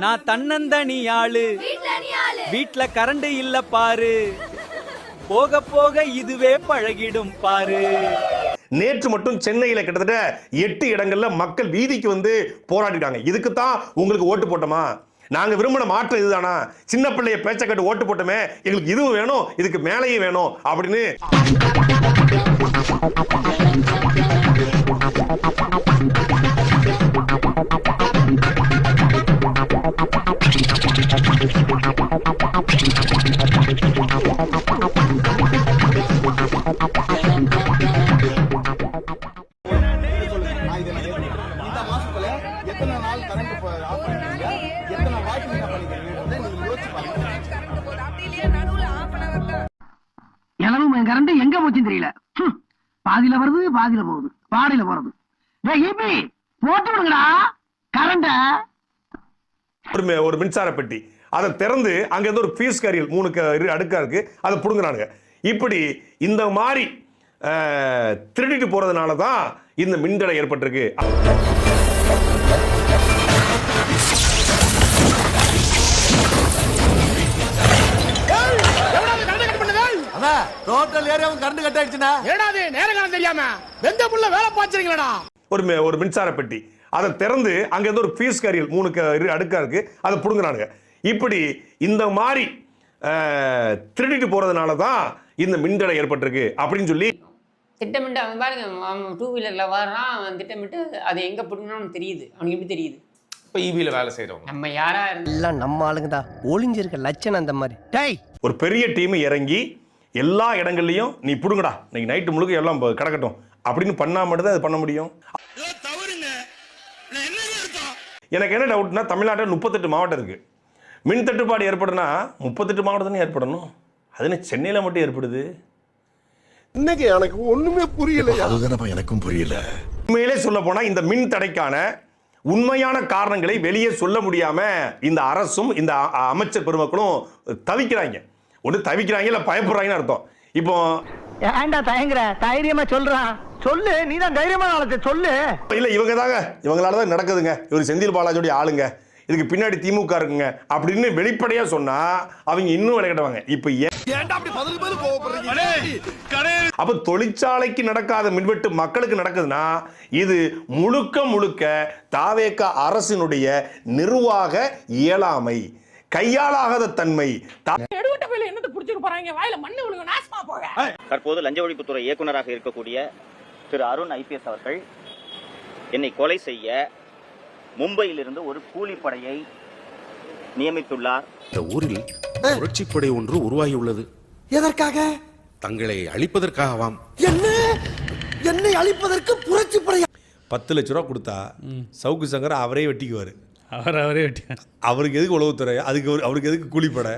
நான் தன்னந்தனி ஆளு, வீட்ல கரண்ட் இல்ல பாரு, போக போக இதுவே பழகிடும் பாரு. நேற்று மட்டும் சென்னையில கிட்டத்தட்ட 8 இடங்கள்ல மக்கள் வீதிக்கு வந்து போராடிட்டாங்க. இதுக்கு தான் உங்களுக்கு ஓட்டு போட்டோமா? நாங்க விரும்பின மாற்றம் இதுதானா? சின்ன பிள்ளைய பேச்ச கட்டு ஓட்டு போட்டோமே, எங்களுக்கு இதுவும் வேணும், இதுக்கு மேலேயும் வேணும் அப்படின்னு. கரண்ட் எங்க போச்சுன்னு தெரியல. பாதியில வருது, பாதியில போகுது, பாடையில போறது. போட்டு விடுங்கடா கரண்ட. ஒரு மின்சார பெட்டி அதை திறந்து அங்க இருந்து ஒரு பீஸ் கரியல் 3 அடுக்கா இருக்கு, அதை புடுங்குறானுங்க. இப்படி இந்த மாதிரி திருடிட்டு போறதுனால தான் இந்த மின்தடை ஏற்பட்டிருக்கு. டோட்டல் ஏரியாவும் கரண்ட் கட் ஆயிடுச்சுனா ஏடாது நேரங்காலம் தெரியாம வெந்த புள்ள வேலை பாத்துறீங்களடா. ஒரு மின்சார பெட்டி அதை திறந்து அங்க இருந்து ஒரு பீஸ் கரியல் 3 அடுக்கா இருக்கு, அதை புடுங்குறானுங்க. இப்படி இந்த மாதிரி திருடிட்டு போறதுனால தான் இந்த மின்தடை ஏற்பட்டிருக்கு அப்படின்னு சொல்லி திட்டமிட்டு அவன் பாருங்க, அவன் 2 வீலர்ல வரான், அவன் திட்டமிட்டு அது எங்க புடுங்கணும்னு தெரியுது. அவனுக்கு எப்படி தெரியுது? இப்போ ஈபியில் வேலை செய்கிறவங்க நம்ம யாரா எல்லாம் நம்ம ஆளுங்க தான். ஒளிஞ்சிருக்க லட்சணம் அந்த மாதிரி. டேய், ஒரு பெரிய டீம் இறங்கி எல்லா இடங்கள்லையும் நீ புடுங்கடா, இன்னைக்கு நைட்டு முழுக்க எல்லாம் கிடக்கட்டும் அப்படின்னு பண்ணா மட்டும் தான் அது பண்ண முடியும். எனக்கு என்ன டவுட்னா, தமிழ்நாட்டில் 38 மாவட்டம் இருக்கு. மின் தட்டுப்பாடு ஏற்படுனா 38 மாவட்டம் தானே ஏற்படணும். அது சென்னையில் மட்டும் ஏற்படுது. இன்னைக்கு எனக்கு ஒண்ணுமே புரியல. அதுதானப்பா எனக்கும் புரியல. உண்மையிலே சொல்ல போனா இந்த மின் தடைக்கான உண்மையான காரணங்களை வெளியே சொல்ல முடியாம இந்த அரசும் இந்த அமைச்சர் பெருமக்களும் தவிக்கிறாங்க. ஒன்று தவிக்கிறாங்க இல்ல பயப்படுறாங்கன்னு அர்த்தம். இப்போ ஏன்டா தயங்குற? தைரியமா சொல்றான், சொல்லு. நீதான் தைரியமா நாளத்தை சொல்லு. இல்ல இவங்களால தான் நடக்குதுங்க, இவர் செந்தில் பாலாஜியோட ஆளுங்க, இதுக்கு பின்னாடி திமுக இருக்குங்க அப்படின்னு வெளிப்படையா சொன்னா அவங்க இன்னும் விளையாடுவாங்க. இப்ப அப்ப தொழிற்சாலைக்கு நடக்காத மின்வெட்டு மக்களுக்கு நடக்குதுன்னா இது முழுக்க தாவேக அரசினுடைய நிர்வாக இயலாமை, கையாளாகாத தன்மை. தற்போது லஞ்ச ஒழிப்புத்துறை இயக்குநராக இருக்கக்கூடிய திரு அருண் IPS அவர்கள் என்னை கொலை செய்ய மும்பையிலிருந்து ஒரு கூலிப்படையை நியமித்துள்ளார். இந்த ஊரில் புரட்சிப்படை ஒன்று உருவாகியுள்ளது. எதற்காக? தங்களை அழிப்பதற்காகவாம். என்னை அழிப்பதற்கு புரட்சிப்படை. 10 லட்ச ரூபா கொடுத்தா சவுக்கு சங்கர் அவரே வெட்டிக்குவாரு. அவரே வெட்டி, அவருக்கு எதுக்கு உளவுத்துறை, அதுக்கு அவருக்கு எதுக்கு கூலிப்படை?